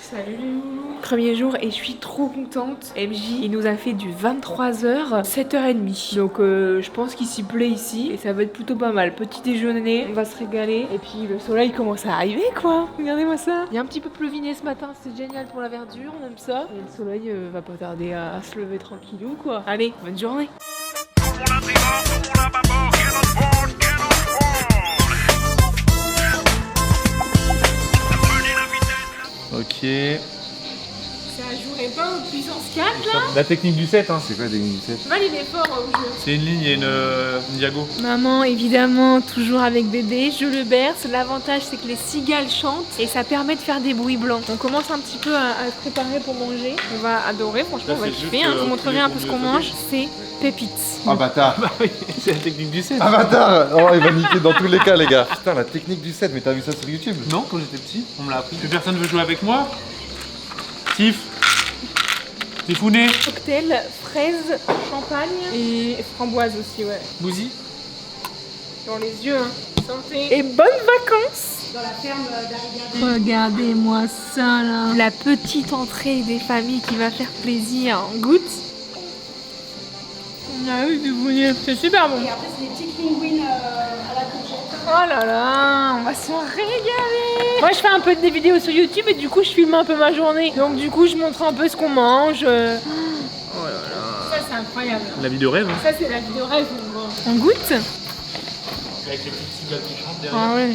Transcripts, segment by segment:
Salut les loulous. Premier jour et je suis trop contente. MJ, il nous a fait du 23h, 7h30. Donc je pense qu'il s'y plaît ici et ça va être plutôt pas mal. Petit déjeuner, on va se régaler. Et puis le soleil commence à arriver quoi. Regardez-moi ça. Il y a un petit peu pleuviné ce matin, c'est génial pour la verdure, on aime ça. Et le soleil va pas tarder à se lever tranquillou quoi. Allez, bonne journée. Ok. Ça jouerait pas au puissance 4 là? La technique du 7, hein. C'est quoi la technique du 7? Val il est fort au jeu. C'est une ligne et une diago. Maman, évidemment, toujours avec bébé, je le berce. L'avantage, c'est que les cigales chantent et ça permet de faire des bruits blancs. On commence un petit peu à se préparer pour manger. On va adorer, franchement, Là, on va c'est kiffer. juste, Je vous montrerai un peu ce qu'on poulet mange. C'est pépites. Ah bâtard! Bah oui, c'est la technique du 7. Ah bâtard! Oh, il va niquer dans tous les cas, les gars. Putain, la technique du 7, mais t'as vu ça sur YouTube? Non, quand j'étais petit, on me l'a appris. Plus personne veut jouer avec moi? Tif. Tifouné. Cocktail, fraise, champagne et framboise aussi, ouais. Bouzy. Dans les yeux, hein. Santé. Et bonnes vacances! Dans la ferme d'Arigardin. Regardez-moi ça là. La petite entrée des familles qui va faire plaisir. On goûte. Ah oui, c'est super bon. Et après, c'est des petites linguines à la courgette. Oh là là, on va se régaler. Moi je fais un peu des vidéos sur YouTube et du coup je filme un peu ma journée. Donc du coup je montre un peu ce qu'on mange. Oh là là. Ça c'est incroyable. La vie de rêve. Ça c'est la vie de rêve. On goûte. Avec les petites cigales qui chantent derrière. Ah ouais.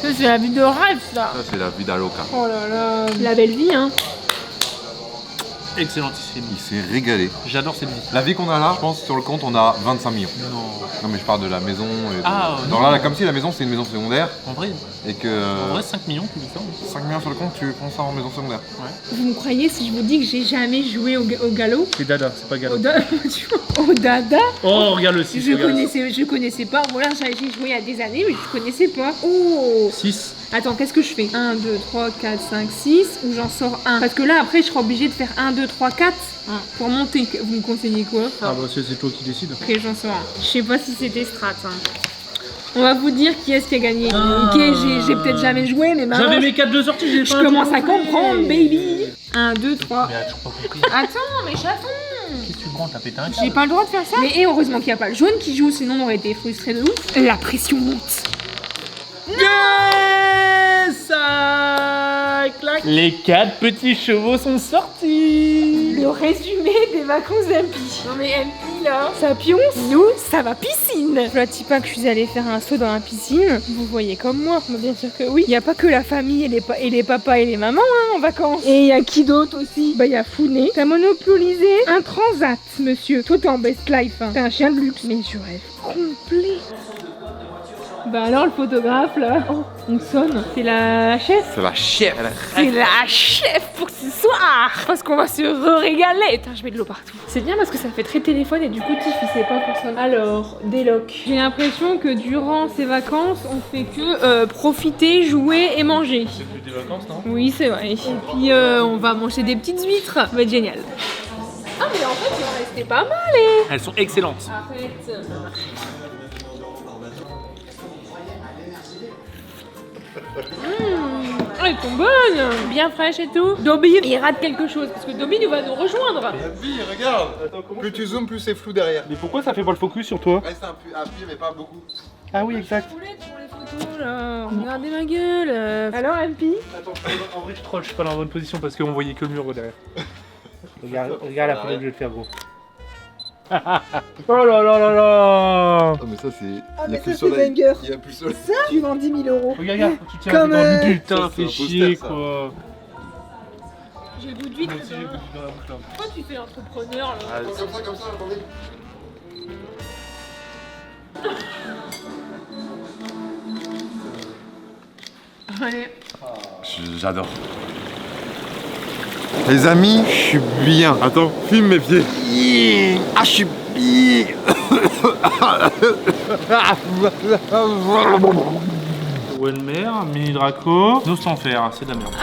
Ça c'est la vie de rêve ça. Ça, c'est la vida loca. Oh là là. La belle vie hein. Excellentissime. Il s'est régalé. J'adore cette vie. La vie qu'on a là, je pense, sur le compte, on a 25 millions. Non. Non, mais je parle de la maison. Et de... Ah, Alors non. là, comme si la maison, c'est une maison secondaire En vrai, et que. 5 millions, tu dis ça. 5 millions sur le compte, tu prends ça en maison secondaire. Vous me croyez si je vous dis que j'ai jamais joué au galop? C'est Dada, c'est pas Galop. Au dada? Oh, regarde le 6. Je connaissais pas. Voilà, j'ai joué il y a des années, mais je connaissais pas. Oh! 6. Attends, qu'est-ce que je fais? 1, 2, 3, 4, 5, 6 ou j'en sors un? Parce que là, après, je serai obligée de faire 1, 2, 3, 4 pour monter. Vous me conseillez quoi? Ah bah c'est toi qui décides. Ok, j'en sors un. Je sais pas si c'était strat. On va vous dire qui est-ce qui a gagné. Ah. Ok, j'ai peut-être jamais joué, mais maintenant, J'avais mes 4 de sortie, j'ai je pas commence à compris. comprendre, baby. 1, 2, 3. Mais t'as toujours pas compris. Attends, mais chaton! Qu'est-ce que tu branles? T'as pété un J'ai câble. pas le droit de faire ça. Mais heureusement qu'il n'y a pas le jaune qui joue, sinon on aurait été frustrés de ouf. La pression monte. Yes! Ça claque. Les 4 petits chevaux sont sortis. Le résumé des vacances d'MP. Non mais MP là, ça pionce. Nous, ça va piscine. Je ne dis pas que je suis allée faire un saut dans la piscine. Vous voyez comme moi. Mais bien sûr que oui. Il n'y a pas que la famille et les papas et les mamans hein, en vacances. Et il y a qui d'autre aussi? Bah il y a Founé. T'as monopolisé un transat, monsieur. Toi t'es en best life. Hein. T'es un chien de luxe. Mais je rêve complet. Bah alors le photographe là, oh, on sonne. C'est la chef. C'est la chef! C'est la chef pour ce soir. Parce qu'on va se régaler. Putain, je mets de l'eau partout. C'est bien parce que ça fait très téléphone et du coup Tiff il sait pas pour ça. Alors, déloc. J'ai l'impression que durant ces vacances, on fait que profiter, jouer et manger. C'est plus des vacances, non? Oui, c'est vrai. Et puis on va manger des petites huîtres. Ça va être génial. Ah mais en fait, il en restait pas mal Elles sont excellentes. Arrête. Elles sont bonnes, bien fraîches et tout. Dobby, il rate quelque chose parce que Dobby il va nous rejoindre. Oui, regarde! Plus tu zoomes, plus c'est flou derrière. Mais pourquoi ça fait pas le focus sur toi? Reste un peu, mais pas beaucoup. Ah oui, exact. Pour les photos là, regardez ma gueule. Alors MP? Attends, en vrai je troll, je suis pas dans la bonne position parce qu'on voyait que le mur derrière. Regarde la photo que je vais te faire gros. Oh là là là là! Oh, mais ça, c'est. Ah, Il y mais a plus ça, le c'est soleil. banger. Il y a plus le soleil. Tu vends 10 000 euros. Regarde, tu tiens Comme, dans le ça, putain, c'est fais un chier poster, ça. quoi. J'ai le goût d'huître. Moi aussi j'ai le goût dans la bouche là. Pourquoi tu fais l'entrepreneur là? Ah, Comme ça, attendez. Allez. J'adore. Les amis, je suis bien. Attends, filme mes pieds. Ah, je suis bien. Welmer, mini Draco, nos sans faire, c'est de la merde.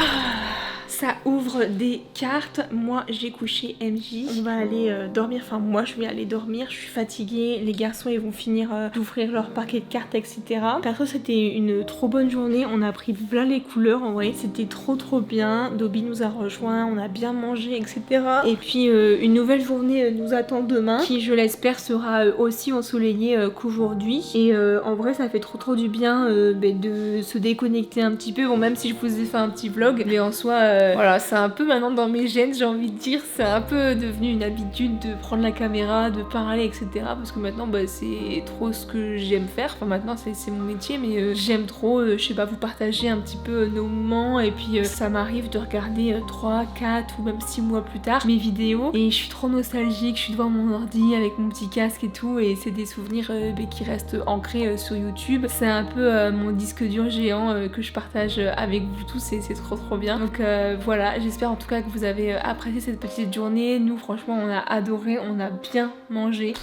ça ouvre des cartes. Moi j'ai couché MJ. On va aller dormir, enfin moi je vais aller dormir, je suis fatiguée. Les garçons ils vont finir d'ouvrir leur paquet de cartes, etc. Perso c'était une trop bonne journée, on a pris plein les couleurs en vrai, c'était trop bien. Dobby nous a rejoint, on a bien mangé, etc. Et puis une nouvelle journée nous attend demain, qui je l'espère sera aussi ensoleillée qu'aujourd'hui. Et en vrai ça fait trop du bien de se déconnecter un petit peu. Bon, même si je vous ai fait un petit vlog, mais en soi voilà, c'est un peu maintenant dans mes gènes, j'ai envie de dire. C'est un peu devenu une habitude de prendre la caméra, de parler, etc. Parce que maintenant c'est trop ce que j'aime faire. Enfin maintenant c'est mon métier, mais j'aime trop, je sais pas, vous partager un petit peu nos moments. Et puis ça m'arrive de regarder 3, 4 ou même 6 mois plus tard mes vidéos, et je suis trop nostalgique, je suis devant mon ordi avec mon petit casque et tout, et c'est des souvenirs qui restent ancrés sur YouTube. C'est un peu mon disque dur géant que je partage avec vous tous, et c'est trop bien. Donc voilà, j'espère en tout cas que vous avez apprécié cette petite journée. Nous franchement on a adoré, on a bien mangé,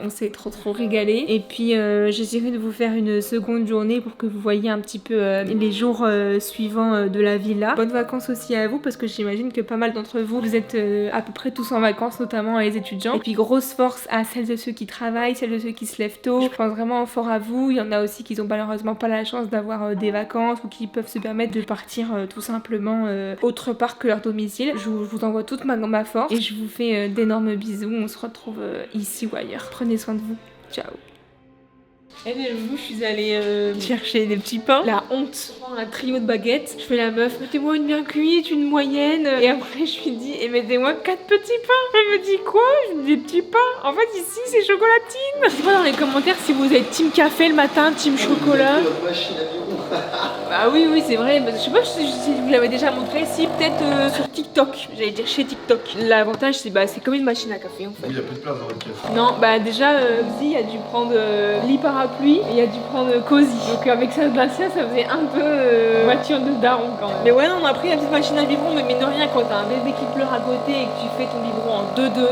on s'est trop régalé. Et puis j'essaierai de vous faire une seconde journée pour que vous voyez un petit peu les jours suivants de la villa. Bonnes vacances aussi à vous, parce que j'imagine que pas mal d'entre vous, vous êtes à peu près tous en vacances, notamment les étudiants. Et puis grosse force à celles et ceux qui travaillent, celles et ceux qui se lèvent tôt. Je pense vraiment fort à vous. Il y en a aussi qui n'ont malheureusement pas la chance d'avoir des vacances, ou qui peuvent se permettre de partir tout simplement autre part que leur domicile. Je vous envoie toute ma force, et je vous fais d'énormes bisous. On se retrouve ici ou ailleurs. Prenez soin de vous. Ciao. Et je suis allée chercher des petits pains. La honte. Je prends un trio de baguettes. Je fais la meuf, mettez-moi une bien cuite, une moyenne. Et après je lui dis, et mettez-moi 4 petits pains. Elle me dit quoi? Je lui dis des petits pains. En fait ici c'est chocolatine. Dites-moi dans les commentaires si vous êtes team café le matin, team chocolat. Bah oui c'est vrai. Je sais pas si vous l'avez déjà montré. Si peut-être sur TikTok. J'allais dire chez TikTok. L'avantage c'est comme une machine à café en fait. Oui, il y a plus de place dans votre café. Non bah déjà Xi a dû prendre lit parapluie, et il a dû prendre Cozy. Donc avec sa glacière ça faisait un peu voiture de daron quand même. Mais ouais non, on a pris la petite machine à biberon, mais mine de rien quand t'as un bébé qui pleure à côté et que tu fais ton biberon en 2-2,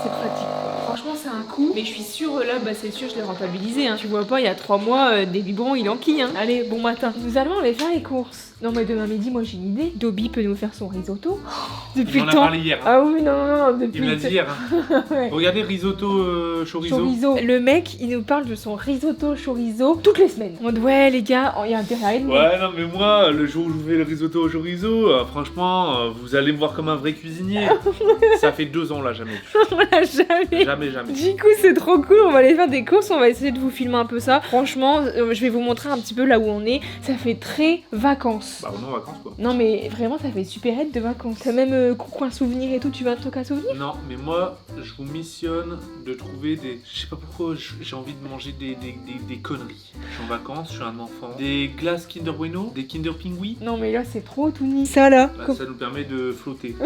c'est pratique. Franchement c'est un coup, mais je suis sûre là, c'est sûr je l'ai rentabilisé hein. Tu vois pas, il y a 3 mois des biberons il enquille hein. Allez, bon matin. Nous allons aller faire les courses. Non mais demain midi moi j'ai une idée. Dobby peut nous faire son risotto. Depuis le temps. On en a parlé hier. Ah oui non, depuis. Il me l'a dit hier. Hein. Ouais. Regardez risotto chorizo. Le mec il nous parle de son risotto chorizo toutes les semaines. On dit ouais les gars, il y a intérêt à aller. Ouais non mais moi le jour où je vous fais le risotto au chorizo, franchement vous allez me voir comme un vrai cuisinier. Ça fait 2 ans là jamais. On l'a jamais. Jamais. Du coup c'est trop cool, on va aller faire des courses, on va essayer de vous filmer un peu ça. Franchement je vais vous montrer un petit peu là où on est. Ça fait très vacances. Bah on est en vacances quoi. Non mais vraiment ça fait super être de vacances. T'as même coin souvenir et tout, tu veux un truc à souvenir? Non mais moi je vous missionne de trouver des... Je sais pas pourquoi j'ai envie de manger des conneries. Je suis en vacances, je suis un enfant. Des glaces Kinder Bueno, des Kinder Pingui. Non mais là c'est trop tout ni. Ça là bah, ça nous permet de flotter.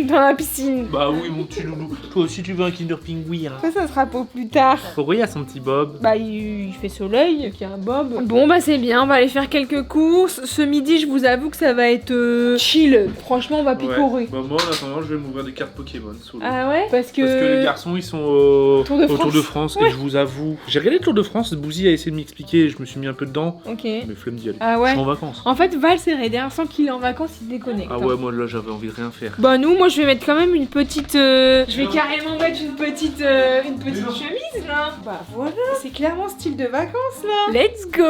dans la piscine. Bah oui mon petit loulou. Toi aussi tu veux un Kinder Pingui hein. Ça sera pour plus tard. Pourquoi il y a son petit bob? Bah il fait soleil, il y a un bob. Bon bah c'est bien, on va aller faire quelques courses. Ce midi je vous avoue que ça va être chill. Franchement on va picorer. Ouais. Bah moi en attendant je vais m'ouvrir des cartes Pokémon solo. Ah ouais? Parce que les garçons ils sont au Tour de France ouais. Et je vous avoue, j'ai regardé le Tour de France, Bouzy a essayé de m'expliquer, je me suis mis un peu dedans. Ok. Mais flemme d'y aller. Ah ouais? Je suis en vacances. En fait Val c'est vrai, derrière sans qu'il est en vacances il déconnecte. Ah ouais moi là j'avais envie de rien faire. Bah moi je vais mettre quand même une petite je vais carrément mettre une petite chemise là. Bah voilà, c'est clairement style de vacances là. Let's go.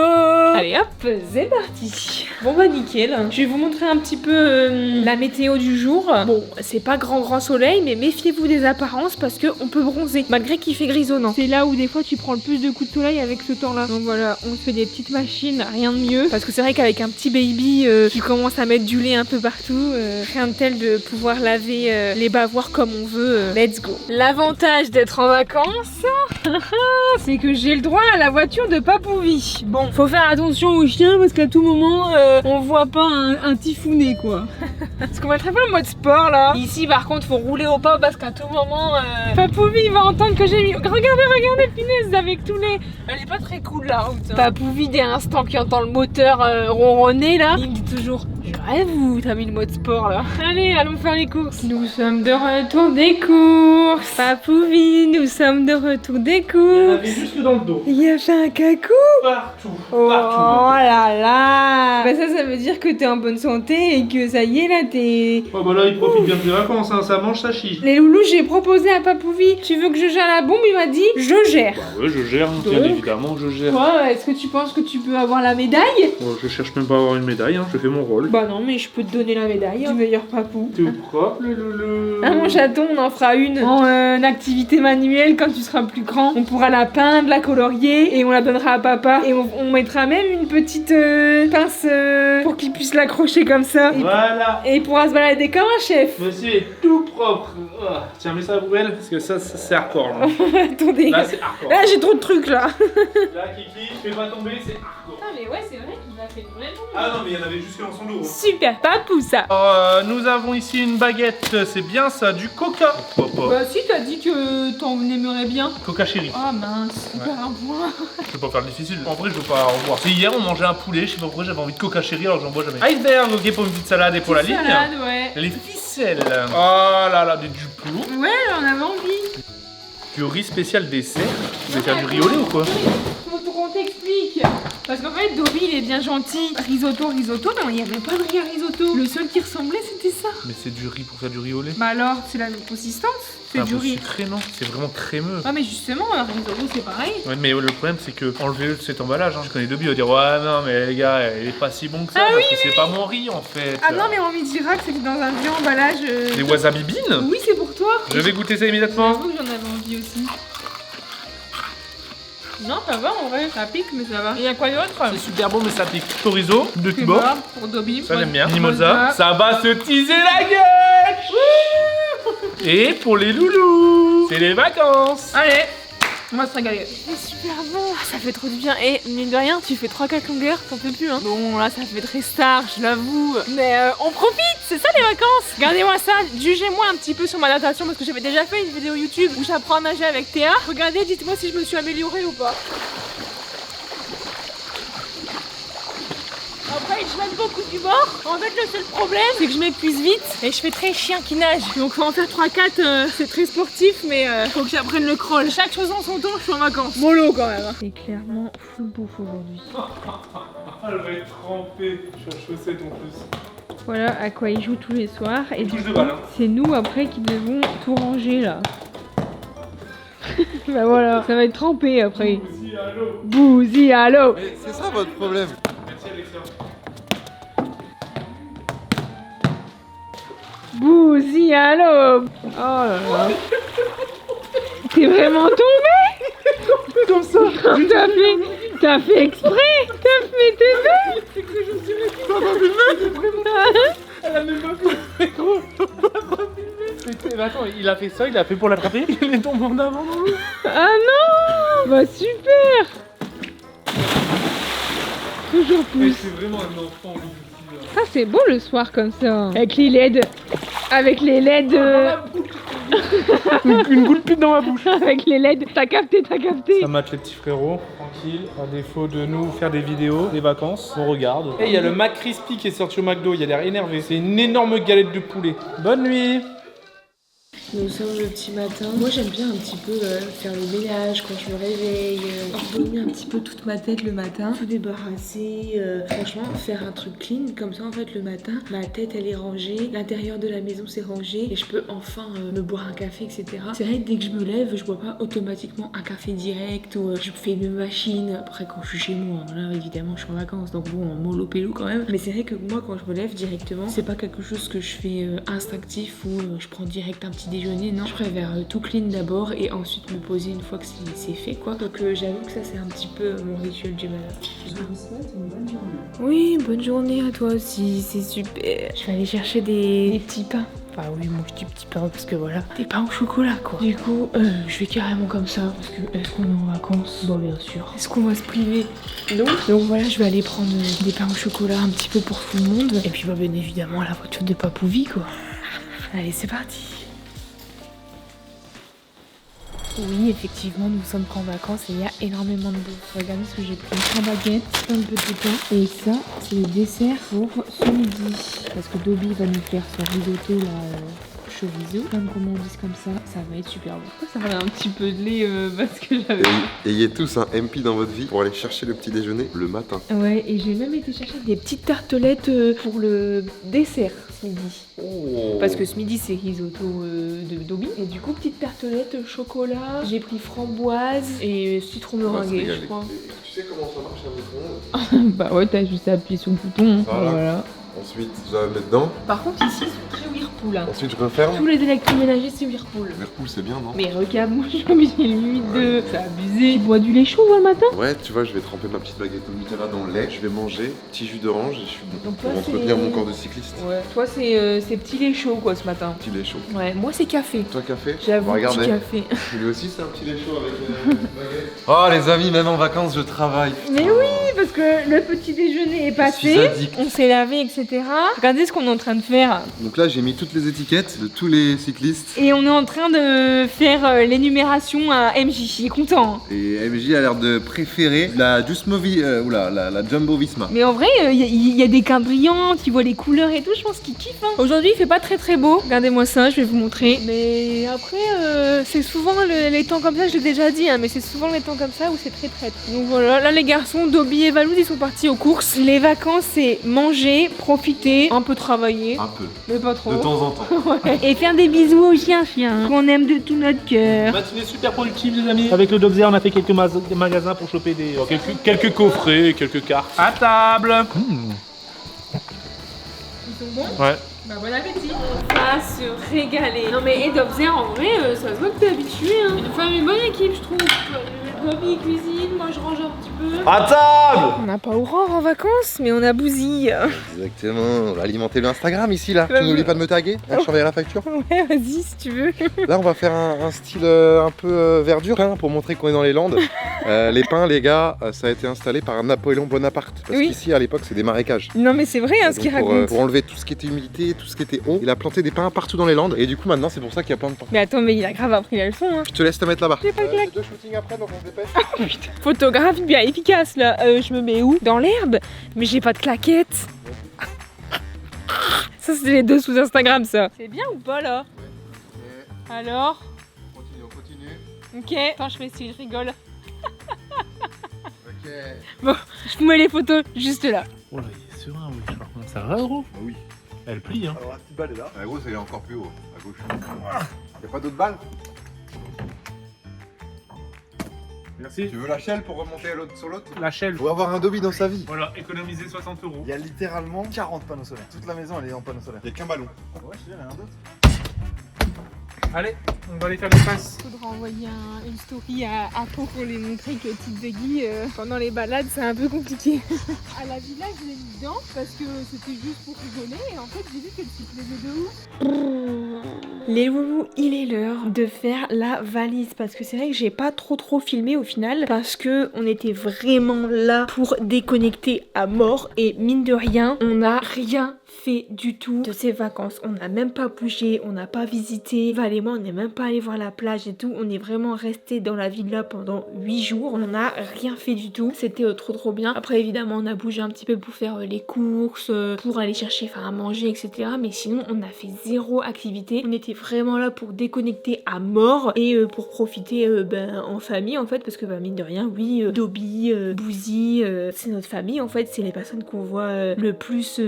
Allez hop, c'est parti. Bon bah nickel. Je vais vous montrer un petit peu la météo du jour. Bon, c'est pas grand soleil, mais méfiez-vous des apparences parce que on peut bronzer malgré qu'il fait grisonnant. C'est là où des fois tu prends le plus de coups de soleil avec ce temps-là. Donc voilà, on se fait des petites machines, rien de mieux. Parce que c'est vrai qu'avec un petit baby qui commence à mettre du lait un peu partout, rien de tel de pouvoir laver les bavoirs comme on veut. Let's go. L'avantage d'être en vacances, c'est que j'ai le droit à la voiture de Papouvi. Bon, faut faire attention aux chiens parce qu'à tout moment, on voit pas un typhounet quoi. Parce qu'on va être un peu en mode sport là. Ici par contre, faut rouler au pas parce qu'à tout moment, Papouvi va entendre que j'ai mis. Regardez, punaise, avec tous les. Elle est pas très cool la route. Hein. Papouvi, dès l'instant qui entend le moteur ronronner là, il me dit toujours Je rêve ou t'as mis le mode sport là? Allez, allons faire les courses. Nous sommes de retour des courses. Papouvi, nous sommes de retour des Il y en courses. avait jusque dans le dos. Il a fait un cacou. Partout. Oh Partout. là là. Bah ça veut dire que t'es en bonne santé et que ça y est là t'es... Oh bah là il profite bien des vacances, hein. Ça mange, ça chie. Les loulous, j'ai proposé à Papouvi, tu veux que je gère la bombe? Il m'a dit, je gère. Bah ouais, je gère, bien Donc évidemment que je gère. Toi, est-ce que tu penses que tu peux avoir la médaille? Oh, je cherche même pas à avoir une médaille, hein. Je fais mon rôle. Bah non, mais je peux te donner la médaille du meilleur papou. Tout propre, le loulou. Ah mon chaton, on en fera une en activité manuelle quand tu seras plus grand. On pourra la peindre, la colorier et on la donnera à papa. Et on mettra même une petite pince pour qu'il puisse l'accrocher comme ça. Voilà. Et il pourra se balader comme un chef. Monsieur, tout propre. Oh, tiens, mets ça à la poubelle, parce que ça c'est hardcore. Là, Attendez. là c'est hardcore. Là, j'ai trop de trucs là. Là, Kiki, fais pas tomber, c'est hardcore. Ah mais ouais, c'est vrai qu'il a fait vraiment. Ah non, mais il y en avait jusque dans son dos. Super papou ça. Alors, nous avons ici une baguette, c'est bien ça, du coca. Bah si, t'as dit que t'en aimerais bien. Coca chéri. Ah mince, super un point. Je vais pas faire le difficile. En vrai, je veux pas en boire. C'est hier, on mangeait un poulet, je sais pas pourquoi j'avais envie de coca chéri alors que j'en bois jamais. Iceberg, ok, pour une petite salade et pour la ligne. Salade, ouais. Les ficelles. Oh là là, des duplos. Ouais, on avait envie. Du riz spécial dessert. Vous allez faire du riz au lait ou quoi? Faut qu'on t'explique. Parce qu'en fait, Dobby, il est bien gentil. Risotto, mais il n'y avait pas de riz à risotto. Le seul qui ressemblait, c'était ça. Mais c'est du riz pour faire du riz au lait. Bah alors, c'est la même consistance. C'est un du peu riz. sucré, non? C'est vraiment crémeux. Ah mais justement, un risotto, c'est pareil. Ouais, mais le problème, c'est que enlevez-le de cet emballage. Hein. Je connais Dobby, il va dire ouais, non, mais les gars, il est pas si bon que ça. Ah parce oui, que c'est pas mon riz en fait. Ah non, mais on lui dira que c'était dans un vieux emballage. Les wasabi beans? Oui, c'est pour toi. Je vais goûter ça immédiatement. J'avoue que j'en avais envie aussi. Non, ça va en vrai, ça pique, mais ça va. Il y a quoi d'autre? C'est super bon, mais ça pique. Chorizo, de C'est tubo. bon pour Dobby. Ça j'aime bien. Mimosa. Mimosa. Ça va se teaser la gueule. Et pour les loulous, c'est les vacances. Allez, on va se régaler. C'est super bon, ça fait trop du bien. Et mine de rien, tu fais 3-4 longueurs, t'en peux plus hein. Bon là ça fait très star, je l'avoue. Mais on profite, c'est ça les vacances. Regardez-moi ça, jugez-moi un petit peu sur ma natation parce que j'avais déjà fait une vidéo YouTube où j'apprends à nager avec Théa. Regardez, dites-moi si je me suis améliorée ou pas. Après, je mets beaucoup du bord. En fait, le seul problème, c'est que je m'épuise vite et je fais très chien qui nage. Donc, faut en faire 3-4, c'est très sportif, mais faut que j'apprenne le crawl. Chaque chose en son temps, je suis en vacances. Mollo quand même. C'est clairement full bouffe aujourd'hui. Elle va être trempée. Je suis en chaussettes en plus. Voilà à quoi il joue tous les soirs. Et du Touche de coup, balle, hein. c'est nous après qui devons tout ranger là. Bah voilà, ça va être trempé après. Bouzy, allô. Bouzy, allô. Mais c'est ça votre problème. Merci Alexia. Bouzy, allô. Oh là là. T'es vraiment tombé comme ça. T'as fait exprès. T'as fait tes mains. C'est que je suis restée. T'as pas filmé. Elle a même pas fait gros. Mais attends, il a fait ça, il a fait pour l'attraper. Il est tombé en avant. Ah non. Bah super. Toujours Mais plus. c'est vraiment un enfant. Ah c'est beau le soir comme ça. Avec les LED. Avec les LED. Une goutte pute dans ma bouche. Avec les LED. T'as capté. Ça match les petits frérots, tranquille. À défaut de nous faire des vidéos, des vacances, on regarde. Et il y a le McCrispy qui est sorti au McDo, il a l'air énervé. C'est une énorme galette de poulet. Bonne nuit. Nous sommes le petit matin. Moi j'aime bien un petit peu faire le ménage quand je me réveille, embaumer un petit peu toute ma tête le matin, tout débarrasser, franchement faire un truc clean comme ça en fait le matin, ma tête elle est rangée, l'intérieur de la maison c'est rangé et je peux enfin me boire un café etc. C'est vrai que dès que je me lève je bois pas automatiquement un café direct ou je fais une machine après quand je suis chez moi, là évidemment je suis en vacances donc bon en mollo pélo quand même, mais c'est vrai que moi quand je me lève directement c'est pas quelque chose que je fais instinctif ou je prends direct un petit déjeuner. Non, je préfère tout clean d'abord et ensuite me poser une fois que c'est fait quoi. Donc j'avoue que ça c'est un petit peu mon rituel du matin. Je vous souhaite une bonne journée. Oui, bonne journée à toi aussi, c'est super. Je vais aller chercher des petits pains. Enfin oui, moi je dis petits pains parce que voilà, des pains au chocolat quoi. Du coup, je vais carrément comme ça parce que est-ce qu'on est en vacances? Bon bien sûr. Est-ce qu'on va se priver? Non. Donc voilà, je vais aller prendre des pains au chocolat un petit peu pour tout le monde. Et puis bah bien évidemment la voiture de Papouvi quoi. Allez, c'est parti. Oui, effectivement, nous sommes en vacances et il y a énormément de bouffe. Regardez ce que j'ai pris. 3 baguettes, plein de petits pains. Et ça, c'est le dessert pour ce midi. Parce que Dobby va nous faire son risotto là. Chorizo, plein de gourmandises comme ça va être super bon. Ça va un petit peu de lait parce que j'avais... Ayez tous un MP dans votre vie pour aller chercher le petit déjeuner le matin. Ouais, et j'ai même été chercher des petites tartelettes pour le dessert ce midi. Oh. Parce que ce midi c'est risotto de Dobby. Et du coup, petite tartelette chocolat, j'ai pris framboise et citron meringué, je crois. Tu sais comment ça marche un micro-ondes? Bah ouais, t'as juste appuyé sur le bouton. Voilà. Ensuite, je vais mettre dedans. Par contre, ici, c'est très Whirlpool. Ensuite, je referme. Tous les électroménagers, c'est Whirlpool. Whirlpool, c'est bien, non? Mais regarde, moi j'ai mis l'huile de... C'est abusé. Tu bois du lait chaud le matin? Ouais, tu vois, je vais tremper ma petite baguette de Nutella dans le lait. Je vais manger petit jus d'orange et je suis bon. Donc pour toi, entretenir c'est- mon corps de cycliste. Ouais. Toi, c'est petit lait chaud quoi ce matin. Petit lait chaud. Ouais, moi c'est café. Toi, café? J'avoue, Regardez. petit café. Lui aussi, c'est un petit lait chaud avec une baguette. Oh, les amis, même en vacances, je travaille. Mais oui, parce que le petit déjeuner est Je passé, suis addict. on s'est lavé, etc. Regardez ce qu'on est en train de faire. Donc là, j'ai mis toutes les étiquettes de tous les cyclistes. Et on est en train de faire l'énumération à MJ. Il est content. Hein. Et MJ a l'air de préférer la la Jumbo Visma. Mais en vrai, il y a des quintes brillantes, il voit les couleurs et tout, je pense qu'il kiffe. Hein. Aujourd'hui, il fait pas très très beau. Regardez-moi ça, je vais vous montrer. Mais après, c'est souvent les temps comme ça, je l'ai déjà dit, hein, mais c'est souvent les temps comme ça où c'est très traître. Donc voilà, là les garçons, Dobby et Valouz, ils sont partis aux courses. Les vacances, c'est manger, profiter, un peu travailler, Un peu. mais pas trop. De temps en temps. Ouais. Et faire des bisous aux chiens, qu'on aime de tout notre cœur. Matinée super productive les amis. Avec le Dobzer on a fait quelques magasins pour choper des quelques coffrets, quelques cartes. À table. Ils sont bons? Ouais. Bah bon appétit. On va se régaler. Non mais Edobzer en vrai, ça se voit que t'es habitué. Hein. Une famille bonne équipe je trouve. Dobby cuisine, moi je range un petit peu. À table. On n'a pas Aurore en vacances, mais on a Bousille. Exactement, on va alimenter le Instagram ici là. Bah, Tu n'oublies pas de me taguer, hein, je t'enverrai la facture. Ouais, vas-y si tu veux. Là on va faire un style un peu verdure hein, pour montrer qu'on est dans les Landes. Les pins les gars, ça a été installé par Napoléon Bonaparte. Parce Oui. qu'ici à l'époque c'est des marécages. Non mais c'est vrai hein, Et ce donc, qu'il pour, raconte. pour enlever tout ce qui était humidité, tout ce qui était eau, il a planté des pins partout dans les Landes. Et du coup maintenant c'est pour ça qu'il y a plein de pins. Mais attends, mais il a grave appris la leçon. Hein. Je te laisse te mettre là-bas. J'ai pas le claque. Deux shootings après donc on se dépêche. Photographe bien efficace là. Je me mets où? Dans l'herbe? Mais j'ai pas de claquettes. Ça c'est les deux sous Instagram ça. C'est bien ou pas là? Alors? On continue. Ok. Attends, je fais si je rigole. Ok. Bon, je vous mets les photos juste là. Oh là, il est serein, oui. Par contre, ça va gros. Bah oui. Elle plie hein. Alors la petite balle est là. La grosse elle est encore plus haut, à gauche. Y'a pas d'autres balles? Merci. Tu veux la shell pour remonter sur l'autre? La shell. Faut avoir un Dobby dans sa vie. Voilà, économiser 60 €. Il y a littéralement 40 panneaux solaires. Toute la maison elle est en panneaux solaires. Y'a qu'un ballon. Ouais, je te dis, il y en a un d'autre. Allez, on va aller faire des passes. Faudra envoyer une story à Apo pour lui montrer que petite Buggy, pendant les balades, c'est un peu compliqué. À la villa, je l'ai mis dedans parce que c'était juste pour rigoler et en fait, j'ai vu qu'elle s'y plaisait de ouf. Les loulous, il est l'heure de faire la valise parce que c'est vrai que j'ai pas trop filmé au final parce que on était vraiment là pour déconnecter à mort et mine de rien, on n'a rien fait du tout de ces vacances. On n'a même pas bougé, on n'a pas visité. Val et moi, on n'est même pas allé voir la plage et tout. On est vraiment resté dans la villa pendant 8 jours. On n'a rien fait du tout. C'était trop bien. Après, évidemment, on a bougé un petit peu pour faire les courses, pour aller chercher à manger, etc. Mais sinon, on a fait zéro activité. On était vraiment là pour déconnecter à mort et pour profiter en famille en fait. Parce que mine de rien, oui, Dobby, Bouzy, c'est notre famille en fait. C'est les personnes qu'on voit le plus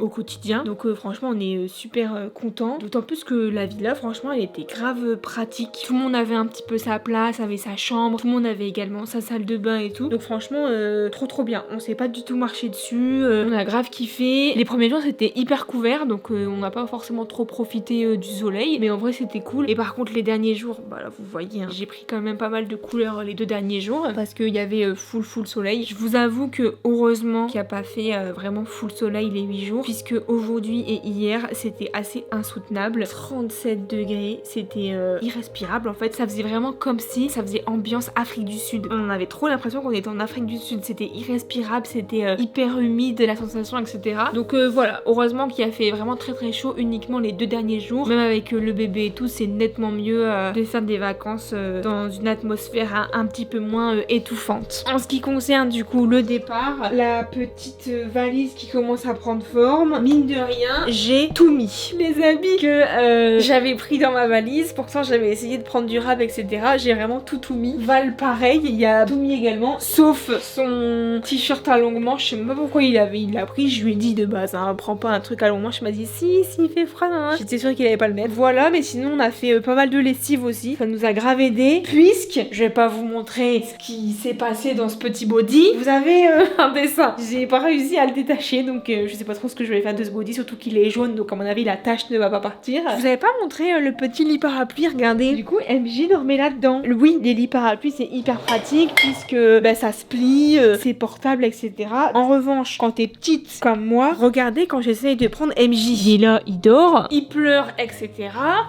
au quotidien. Donc franchement, on est super contents. D'autant plus que la villa, franchement, elle était grave pratique. Tout le monde avait un petit peu sa place, avait sa chambre. Tout le monde avait également sa salle de bain et tout. Donc franchement, trop bien. On s'est pas du tout marché dessus. On a grave kiffé. Les premiers jours, c'était hyper couvert. Donc on n'a pas forcément trop profité du soleil. Mais en vrai, c'était cool. Et par contre, les derniers jours, bah là, vous voyez, hein, j'ai pris quand même pas mal de couleurs les 2 derniers jours. Parce qu'il y avait full soleil. Je vous avoue que heureusement qu'il n'y a pas fait vraiment full soleil les 8 jours. Puisque aujourd'hui et hier, c'était assez insoutenable. 37 degrés, c'était irrespirable en fait. Ça faisait vraiment comme si ça faisait ambiance Afrique du Sud. On avait trop l'impression qu'on était en Afrique du Sud. C'était irrespirable, c'était hyper humide, la sensation, etc. Donc voilà, heureusement qu'il a fait vraiment très chaud uniquement les 2 derniers jours. Même avec le bébé et tout, c'est nettement mieux de faire des vacances dans une atmosphère un petit peu moins étouffante. En ce qui concerne du coup le départ, la petite valise qui commence à prendre forme, mine de rien, j'ai tout mis. Les habits que j'avais pris dans ma valise, pourtant j'avais essayé de prendre du rap, etc. J'ai vraiment tout mis. Val pareil, il y a tout mis également, sauf son t-shirt à longue manche. Je sais même pas pourquoi il l'a pris. Je lui ai dit de base, hein, prends pas un truc à longue manche. Il m'a dit si il fait froid. Hein. J'étais sûre qu'il allait pas le mettre. Voilà, mais sinon on a fait pas mal de lessive aussi. Ça nous a grave aidé. Puisque je vais pas vous montrer ce qui s'est passé dans ce petit body. Vous avez un dessin. J'ai pas réussi à le détacher, donc je sais pas trop ce que je vais faire de ce body, surtout qu'il est jaune, donc à mon avis la tache ne va pas partir. Je vous avais pas montré le petit lit parapluie, regardez. Du coup MJ dormait là-dedans. Oui, les lits parapluies c'est hyper pratique puisque ça se plie, c'est portable, etc. En revanche, quand t'es petite comme moi, regardez quand j'essaye de prendre MJ. Il est là, il dort, il pleure, etc.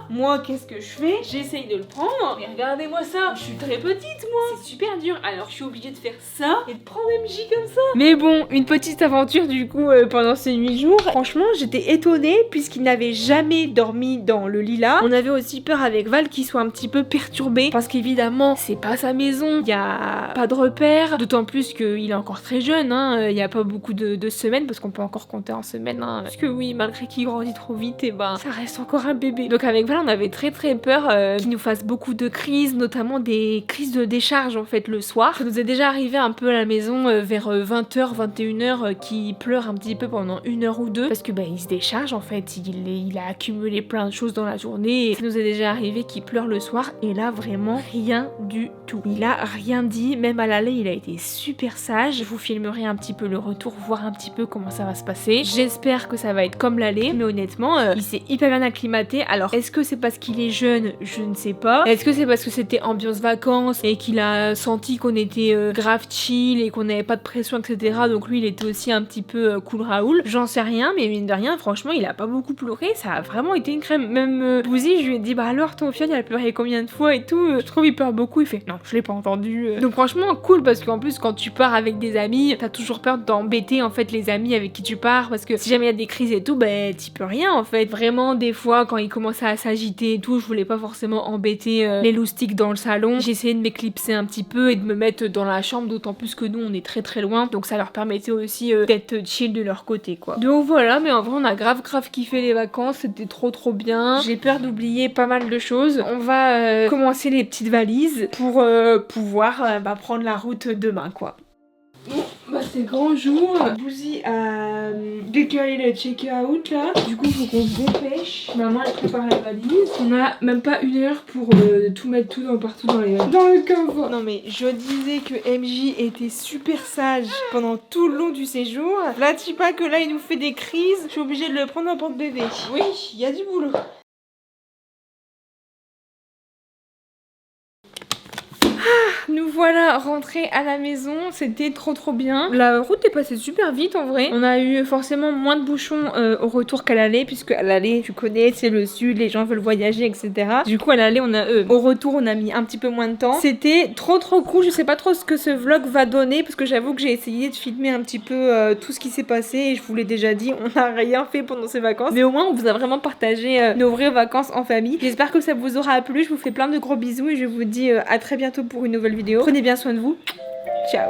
Moi, qu'est-ce que je fais? J'essaye de le prendre. Mais regardez-moi ça, je suis très petite moi. C'est super dur. Alors je suis obligée de faire ça et de prendre MJ comme ça. Mais bon, une petite aventure du coup pendant ces 8 jours. Franchement, j'étais étonnée puisqu'il n'avait jamais dormi dans le lit là. On avait aussi peur avec Val qu'il soit un petit peu perturbé parce qu'évidemment, c'est pas sa maison. Il y a pas de repères. D'autant plus qu'il est encore très jeune. Hein. Il y a pas beaucoup de semaines parce qu'on peut encore compter en semaines. Hein. Parce que oui, malgré qu'il grandit trop vite, et ça reste encore un bébé. Donc avec Val, on avait très peur qu'il nous fasse beaucoup de crises, notamment des crises de décharge en fait le soir. Ça nous est déjà arrivé un peu à la maison vers 20h, 21h qui pleure un petit peu pendant 1 heure ou 2 parce que il se décharge en fait, il a accumulé plein de choses dans la journée et ça nous est déjà arrivé qu'il pleure le soir et là vraiment rien du tout. Il a rien dit, même à l'aller il a été super sage. Je vous filmerai un petit peu le retour, voir un petit peu comment ça va se passer. J'espère que ça va être comme l'aller, mais honnêtement il s'est hyper bien acclimaté. Alors est-ce que c'est parce qu'il est jeune? Je ne sais pas. Est-ce que c'est parce que c'était ambiance vacances et qu'il a senti qu'on était grave chill et qu'on n'avait pas de pression, etc. Donc lui il était aussi un petit peu cool Raoul. J'en sais rien, mais mine de rien, franchement il a pas beaucoup pleuré, ça a vraiment été une crème. Même Bouzy, je lui ai dit alors ton fiole il a pleuré combien de fois et tout. Je trouve il pleure beaucoup, il fait non je l'ai pas entendu. Donc franchement cool parce qu'en plus quand tu pars avec des amis, t'as toujours peur d'embêter en fait les amis avec qui tu pars parce que si jamais il y a des crises et tout, t'y peux rien en fait. Vraiment des fois quand il commençait à s'agiter et tout, je voulais pas forcément embêter les loustiques dans le salon. J'ai essayé de m'éclipser un petit peu et de me mettre dans la chambre, d'autant plus que nous on est très loin, donc ça leur permettait aussi d'être chill de leur côté quoi. Donc voilà, mais en vrai on a grave kiffé les vacances, c'était trop bien. J'ai peur d'oublier pas mal de choses. On va commencer les petites valises pour pouvoir prendre la route demain quoi. Bon, c'est grand jour. Bouzy a décalé le check-out là. Du coup, faut qu'on se dépêche. Maman, elle prépare la valise. On a même pas 1 heure pour tout mettre partout dans le coffre. Non mais je disais que MJ était super sage pendant tout le long du séjour. Là, tu sais pas que là, il nous fait des crises. Je suis obligée de le prendre en porte-bébé. Oui, il y a du boulot. Nous voilà rentrés à la maison, c'était trop bien. La route est passée super vite en vrai. On a eu forcément moins de bouchons au retour qu'à l'aller, puisque à l'aller, tu connais, c'est le sud, les gens veulent voyager, etc. Du coup à l'aller, au retour, on a mis un petit peu moins de temps. C'était trop cool. Je sais pas trop ce que ce vlog va donner, parce que j'avoue que j'ai essayé de filmer un petit peu tout ce qui s'est passé, et je vous l'ai déjà dit, on n'a rien fait pendant ces vacances. Mais au moins, on vous a vraiment partagé nos vraies vacances en famille. J'espère que ça vous aura plu. Je vous fais plein de gros bisous et je vous dis à très bientôt pour une nouvelle vidéo. Prenez bien soin de vous. Ciao.